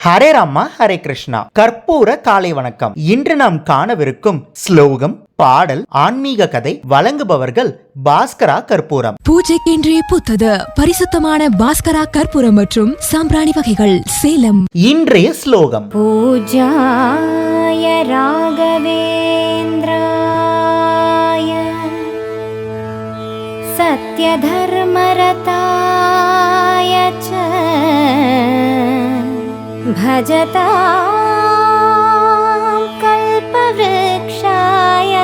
ஹரே ராமா ஹரே கிருஷ்ணா. கற்பூர காலை வணக்கம். இன்று நாம் காணவிருக்கும் ஸ்லோகம், பாடல், ஆன்மீக கதை வழங்குபவர்கள் பாஸ்கரா கற்பூரம். பூஜைக்கென்றே புத்தது பரிசுத்தமான பாஸ்கரா கற்பூரம் மற்றும் சாம்பிராணி வகைகள், சேலம். இன்றைய ஸ்லோகம்: பூஜாய ராகவேந்திராய சத்யதர்மரதாய ச भजतां कल्पवृक्षाय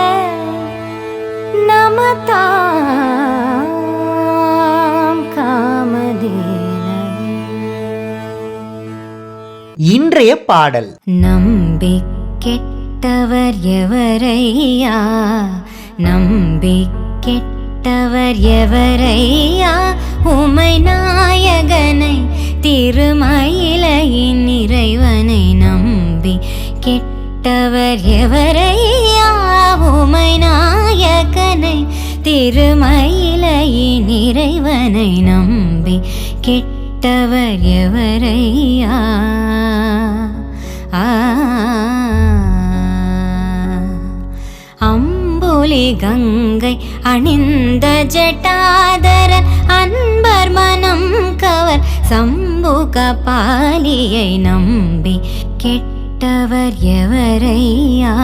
नमतां कामधेनवे. இன்றைய பாடல்: நம்பி கெட்டவர் எவரையா, நம்பி கெட்டவர் எவரையா, உமை நாயகனை திருமயிலையின் இறைவனை நம்பி கெட்டவர் எவரையா, உமை நாயகனை திருமயிலையின் இறைவனை நம்பி கெட்டவர் எவரையா. அம்புலி கங்கை அணிந்த ஜட்டாதர அன்பர் மனம் கவர் சம்புக பாலியை நம்பி கெட்டவர் எவரையா.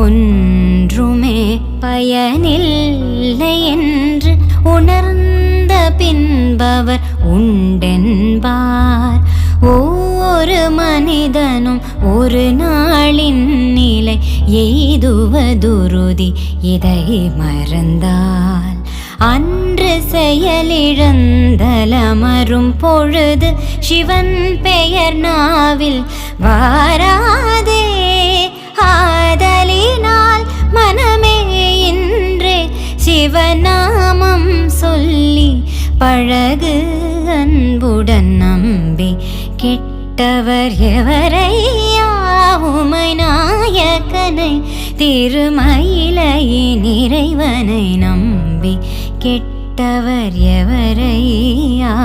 ஒன்றுமே பயனில்லை என்று உணர்ந்த பின்பவர் உண்டென்பார். ஒவ்வொரு மனிதனும் ஒரு நாளின் நிலை எய்துவதுருதி. இதை மறந்தால் அன்று செயலிழந்தலமரும் பொழுது சிவன் பெயர் நாவில் வாராதே. ஆதலினால் மனமே இன்றே சிவநாமம் சொல்லி பழகு அன்புடன். நம்பி கெட்டவர் எவரையா, உமை நாயகனை திருமயிலையின் இறைவனை நம்பி கெட்டவர் எவரையா.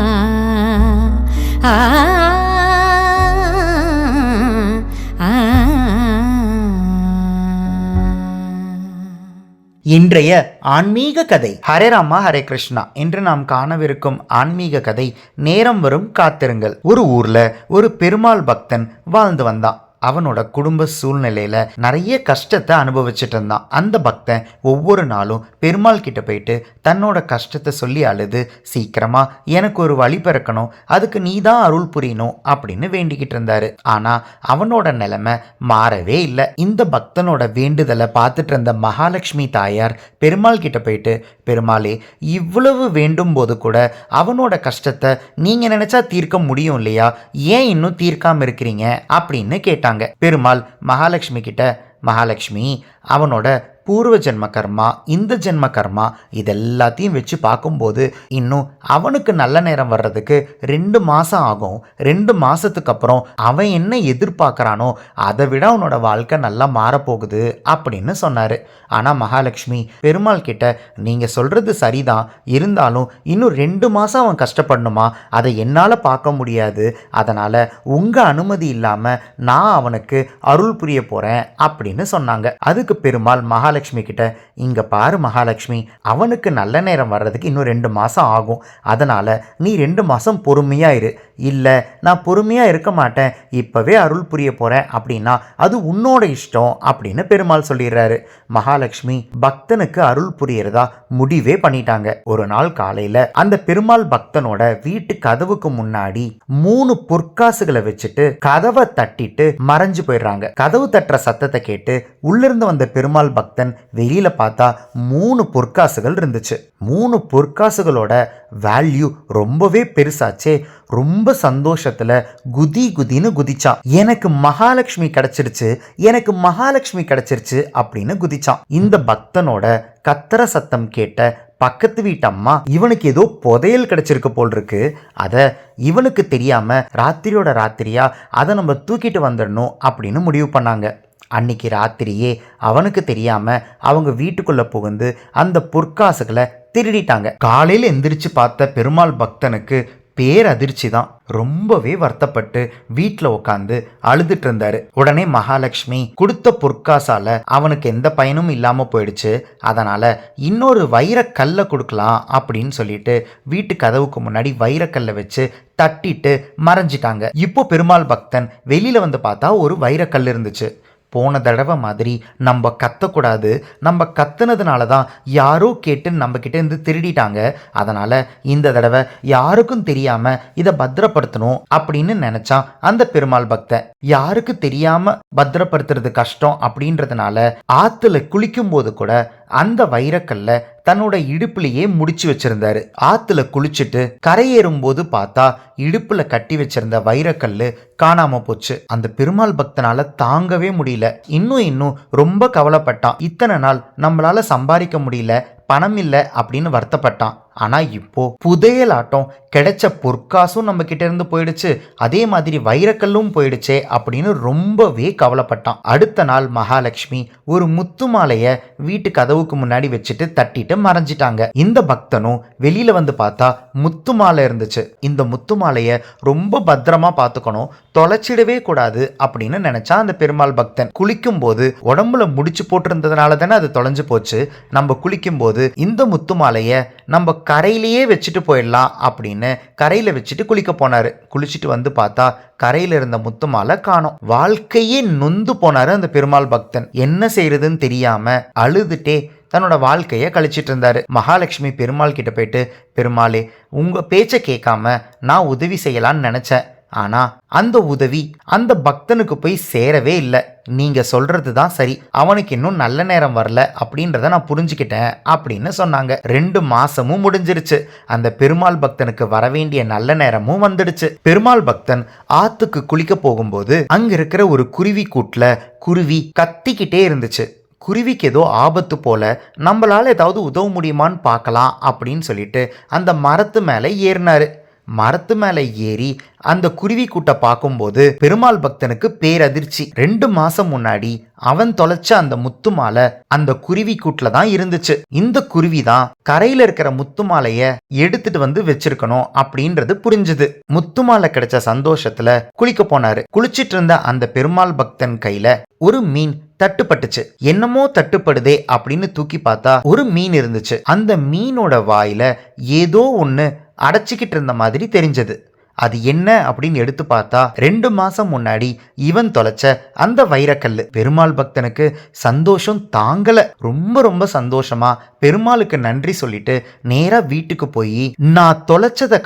இன்றைய ஆன்மீக கதை. ஹரே ராமா ஹரே கிருஷ்ணா. இன்று நாம் காணவிருக்கும் ஆன்மீக கதை, நேரம் வரும் காத்திருங்கள். ஒரு ஊர்ல ஒரு பெருமாள் பக்தன் வாழ்ந்து வந்தான். அவனோட குடும்ப சூழ்நிலையில நிறைய கஷ்டத்தை அனுபவிச்சுட்டு இருந்தான். அந்த பக்தன் ஒவ்வொரு நாளும் பெருமாள் கிட்ட போயிட்டு தன்னோட கஷ்டத்தை சொல்லி அழுது, சீக்கிரமா எனக்கு ஒரு வழி பிறக்கணும், அதுக்கு நீ தான் அருள் புரியணும் அப்படின்னு வேண்டிக்கிட்டு இருந்தாரு. ஆனா அவனோட நிலைமை மாறவே இல்லை. இந்த பக்தனோட வேண்டுதலை பார்த்துட்டு இருந்த மகாலட்சுமி தாயார் பெருமாள் கிட்ட போயிட்டு, பெருமாளே, இவ்வளவு வேண்டும் போது கூட அவனோட கஷ்டத்தை நீங்க நினைச்சா தீர்க்க முடியும் இல்லையா, ஏன் இன்னும் தீர்க்காம இருக்கிறீங்க அப்படின்னு கேட்டாங்க. பெருமாள் மகாலட்சுமி கிட்ட, மகாலட்சுமி, அவனோட பூர்வ ஜென்ம கர்மா, இந்த ஜென்ம கர்மா, இதெல்லாத்தையும் வச்சு பார்க்கும்போது இன்னும் அவனுக்கு நல்ல நேரம் வர்றதுக்கு 2 மாதம் ஆகும். 2 மாதத்துக்கு அப்புறம் அவன் என்ன எதிர்பார்க்குறானோ அதை விட அவனோட வாழ்க்கை நல்லா மாறப்போகுது அப்படின்னு சொன்னார். ஆனால் மகாலட்சுமி பெருமாள் கிட்ட, நீங்கள் சொல்கிறது சரிதான், இருந்தாலும் இன்னும் 2 மாதம் அவன் கஷ்டப்படணுமா, அதை என்னால் பார்க்க முடியாது, அதனால் உங்கள் அனுமதி இல்லாமல் நான் அவனுக்கு அருள் புரிய போகிறேன் அப்படின்னு சொன்னாங்க. அதுக்கு பெருமாள் மகாலட்சுமி கிட்ட, இங்க பாரு மகாலட்சுமி, அவனுக்கு நல்ல நேரம் வர்றதுக்கு இன்னும் 2 மாதம் ஆகும், அதனால நீ 2 மாதம் பொறுமையா இரு. இல்லை, நான் பொறுமையா இருக்க மாட்டேன், இப்பவே அருள் புரிய போறேன் அப்படின்னா அது உன்னோட இஷ்டம் அப்படின்னு பெருமாள் சொல்லிடுறாரு. மகாலட்சுமி பக்தனுக்கு அருள் புரியறதா முடிவே பண்ணிட்டாங்க. ஒரு நாள் காலையில அந்த பெருமாள் பக்தனோட வீட்டு கதவுக்கு முன்னாடி 3 பொற்காசுகளை வச்சுட்டு கதவை தட்டிட்டு மறைஞ்சு போயிடுறாங்க. கதவு தட்டுற சத்தத்தை கேட்டு உள்ளிருந்து வந்த பெருமாள் பக்தன் வெளியில பார்த்தா 3 பொற்காசுகள் இருந்துச்சு. 3 பொற்காசுகளோட வேல்யூ ரொம்பவே பெருசாச்சே. ரொம்ப சந்தோஷத்துல குதி குதின்னு குதிச்சான். எனக்கு மகாலட்சுமி கிடைச்சிருச்சு, எனக்கு மகாலட்சுமி கிடைச்சிருச்சு அப்படின்னு குதிச்சான். இந்த பக்தனோட கத்தர சத்தம் கேட்ட பக்கத்து வீட்டம்மா, இவனுக்கு ஏதோ புதையல் கிடைச்சிருக்கு போல் இருக்கு, அதை இவனுக்கு தெரியாம ராத்திரியோட ராத்திரியா அதை நம்ம தூக்கிட்டு வந்துடணும் அப்படின்னு முடிவு பண்ணாங்க. அன்னைக்கு ராத்திரியே அவனுக்கு தெரியாம அவங்க வீட்டுக்குள்ள புகுந்து அந்த பொற்காசுகளை திருடிட்டாங்க. காலையில எந்திரிச்சு பார்த்த பெருமாள் பக்தனுக்கு பேரதிர்ச்சி தான். ரொம்பவே வருத்தப்பட்டு வீட்டில் உட்காந்து அழுதுட்டு இருந்தாரு. உடனே மகாலட்சுமி கொடுத்த பொற்காசால அவனுக்கு எந்த பயனும் இல்லாம போயிடுச்சு, அதனால இன்னொரு வைரக்கல்லை கொடுக்கலாம் அப்படின்னு சொல்லிட்டு வீட்டு கதவுக்கு முன்னாடி வைரக்கல்லை வச்சு தட்டிட்டு மறைஞ்சிட்டாங்க. இப்போ பெருமாள் பக்தன் வெளியில வந்து பார்த்தா ஒரு வைரக்கல் இருந்துச்சு. போன தடவை மாதிரி நம்ம கத்தக்கூடாது, நம்ம கத்துனதுனால தான் யாரோ கேட்டு நம்ம கிட்ட இருந்து திருடிட்டாங்க, அதனால இந்த தடவை யாருக்கும் தெரியாம இதை பத்திரப்படுத்தணும் அப்படின்னு நினைச்சான் அந்த பெருமாள் பக்தன். யாருக்கு தெரியாம பத்திரப்படுத்துறது கஷ்டம் அப்படின்றதுனால ஆத்துல குளிக்கும் போது கூட அந்த வைரக்கல்ல தன்னோட இடுப்புலயே முடிச்சு வச்சிருந்தாரு. ஆத்துல குளிச்சுட்டு கரையேறும் போது பார்த்தா இடுப்புல கட்டி வச்சிருந்த வைரக்கல்லு காணாம போச்சு. அந்த பெருமாள் பக்தனால தாங்கவே முடியல. இன்னும் ரொம்ப கவலைப்பட்டான். இத்தனை நாள் நம்மளால சம்பாதிக்க முடியல, பணம் இல்லை அப்படின்னு வருத்தப்பட்டான். ஆனா இப்போ புதையலாட்டம் கிடைச்ச பொற்காசும் நம்ம கிட்ட இருந்து போயிடுச்சு, அதே மாதிரி வைரக்கல்லும் போயிடுச்சே அப்படின்னு ரொம்பவே கவலைப்பட்டான். அடுத்த நாள் மகாலட்சுமி ஒரு முத்து மாலைய வீட்டு கதவுக்கு முன்னாடி வச்சுட்டு தட்டிட்டு மறைஞ்சிட்டாங்க. இந்த பக்தனும் வெளியில வந்து பார்த்தா முத்து மாலை இருந்துச்சு. இந்த முத்து மாலைய ரொம்ப பத்திரமா பார்த்துக்கணும், தொலைச்சிடவே கூடாது அப்படின்னு நினைச்சா அந்த பெருமாள் பக்தன். குளிக்கும் போது உடம்புல முடிச்சு போட்டிருந்ததுனால தானே அது தொலைஞ்சு போச்சு. நம்ம குளிக்கும் போது இந்த முத்து மாலைய நம்ம கரையிலேயே வச்சுட்டு போயிடலாம் அப்படின்னு கரையில வச்சுட்டு குளிக்க போனாரு. குளிச்சுட்டு வந்து பார்த்தா கரையில இருந்த முத்து மாலை காணோம். வாழ்க்கையே நொந்து போனாரு அந்த பெருமாள் பக்தன். என்ன செய்யறதுன்னு தெரியாம அழுதுட்டே தன்னோட வாழ்க்கையை கழிச்சிட்டு இருந்தாரு. மகாலட்சுமி பெருமாள் கிட்ட போயிட்டு, பெருமாளே உங்க பேச்சை கேட்காம நான் உதவி செய்யலான்னு நினைச்சேன், ஆனா அந்த உதவி அந்த பக்தனுக்கு போய் சேரவே இல்லை. நீங்க சொல்றது தான் சரி, அவனுக்கு இன்னும் நல்ல நேரம் வரல அப்படின்றத நான் புரிஞ்சுக்கிட்டேன் அப்படின்னு சொன்னாங்க. 2 மாசமும் முடிஞ்சிருச்சு. அந்த பெருமாள் பக்தனுக்கு வரவேண்டிய நல்ல நேரமும் வந்துடுச்சு. பெருமாள் பக்தன் ஆத்துக்கு குளிக்க போகும்போது அங்க இருக்கிற ஒரு குருவி கூட்டுல குருவி கத்திக்கிட்டே இருந்துச்சு. குருவிக்கு ஏதோ ஆபத்து போல, நம்மளால ஏதாவது உதவ முடியுமான்னு பார்க்கலாம் அப்படின்னு சொல்லிட்டு அந்த மரத்து மேலே ஏறினாரு. மரத்து மேலே ஏறி அந்த குருவி கூட்ட பார்க்கும்போது பெருமாள் பக்தனுக்கு பேரதிர்ச்சி. 2 மாசம் முன்னாடி அவன் தொலைச்ச அந்த முத்து மாலை அந்த குருவி கூட்டுல தான் இருந்துச்சு. இந்த குருவி தான் கரையில இருக்கிற முத்து மாலைய எடுத்துட்டு வந்து வச்சிருக்கணும் அப்படின்றது புரிஞ்சுது. முத்து மாலை கிடைச்ச சந்தோஷத்துல குளிக்க போனாரு. குளிச்சிட்டு இருந்த அந்த பெருமாள் பக்தன் கையில ஒரு மீன் தட்டுப்பட்டுச்சு. என்னமோ தட்டுப்படுதே அப்படின்னு தூக்கி பார்த்தா ஒரு மீன் இருந்துச்சு. அந்த மீனோட வாயில ஏதோ ஒண்ணு அடைச்சிக்கிட்டு இருந்த மாதிரி தெரிஞ்சது. அது என்ன அப்படின்னு எடுத்து பார்த்தா 2 மாசம் முன்னாடி இவன் தொலைச்ச அந்த வைரக்கல்லு. பெருமாள் பக்தனுக்கு சந்தோஷம் தாங்கல. ரொம்ப சந்தோஷமா பெருமாளுக்கு நன்றி சொல்லிட்டு நேரா வீட்டுக்கு போய் நான் தொலைச்சதை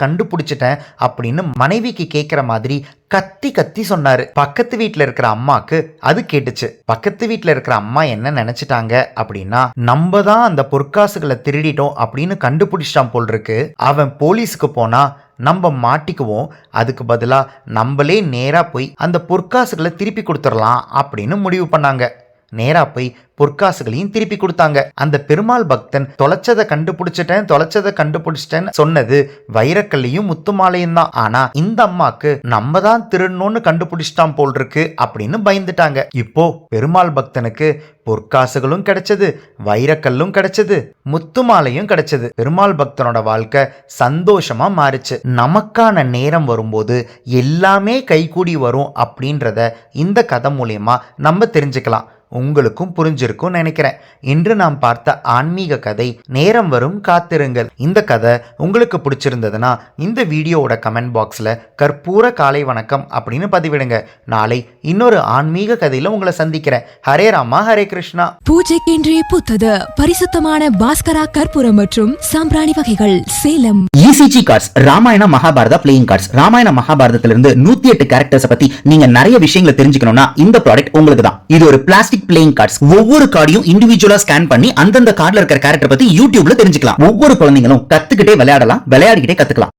கண்டுபிடிச்சிட்டேன் அப்படின்னு மனைவிக்கு கேட்கிற மாதிரி கத்தி சொன்னாரு. பக்கத்து வீட்டுல இருக்கிற அம்மாக்கு அது கேட்டுச்சு. பக்கத்து வீட்டுல இருக்கிற அம்மா என்ன நினைச்சிட்டாங்க அப்படின்னா, நம்ம தான் அந்த பொற்காசுகளை திருடிட்டோம் அப்படின்னு கண்டுபிடிச்சிட்டான் போல் இருக்கு, அவன் போலீஸுக்கு போனா நம்ம மாட்டிக்குவோம், அதுக்கு பதிலா நம்மளே நேரா போய் அந்த பொற்காசுகளை திருப்பி கொடுத்துடலாம் அப்படின்னு முடிவு பண்ணாங்க. நேரா போய் பொற்காசுகளையும் திருப்பி கொடுத்தாங்க. அந்த பெருமாள் பக்தன் தொலைச்சதை கண்டுபிடிச்சிட்டேன்னு சொன்னது வைரக்கல்லையும் முத்துமாலையும் தான். ஆனா இந்த அம்மாக்கு நம்ம தான் திருடணும்னு கண்டுபிடிச்சிட்டான் போல் இருக்கு அப்படின்னு பயந்துட்டாங்க. இப்போ பெருமாள் பக்தனுக்கு பொற்காசுகளும் கிடைச்சது, வைரக்கல்லும் கிடைச்சது, முத்துமாலையும் கிடைச்சது. பெருமாள் பக்தனோட வாழ்க்கை சந்தோஷமா மாறிச்சு. நமக்கான நேரம் வரும்போது எல்லாமே கைகூடி வரும் அப்படின்றத இந்த கதை மூலியமா நம்ம தெரிஞ்சுக்கலாம். உங்களுக்கும் புரிஞ்சிருக்கும் நினைக்கிறேன். இன்று நாம் பார்த்த ஆன்மீக கதை நேரம் வரும் காத்திருங்கள். இந்த கதை உங்களுக்கு பிடிச்சிருந்ததுன்னா இந்த வீடியோவோட கமெண்ட் பாக்ஸ்ல கற்பூர காலை வணக்கம் அப்படின்னு பதிவிடுங்க. நாளை இன்னொரு ஆன்மீக கதையில உங்களை சந்திக்கிறேன். ஹரே ராமா ஹரே கிருஷ்ணா. பூஜைக்கென்றே புத்தது பரிசுத்தமான பாஸ்கரா கற்பூரம் மற்றும் சாம்பிராணி வகைகள் Salem. ECG cards, Ramayana Mahabharata playing cards. Ramayana மகாபாரதத்திலிருந்து 108 கேரக்டர்ஸ் பத்தி நீங்க நிறைய விஷயங்களை தெரிஞ்சுக்கணும்னா இந்த ப்ராடக்ட் உங்களுக்கு தான். இது ஒரு பிளாஸ்டிக் பிளேயிங் கார்ட்ஸ். ஒவ்வொரு கார்டையும் இண்டிவிஜுவலா ஸ்கேன் பண்ணி அந்தந்த கார்டுல இருக்கிற கேரக்டர் பத்தி யூடியூப்ல தெரிஞ்சுக்கலாம். ஒவ்வொரு குழந்தைங்களும் கத்துக்கிட்டே விளையாடலாம், விளையாடிக்கிட்டே கத்துக்கலாம்.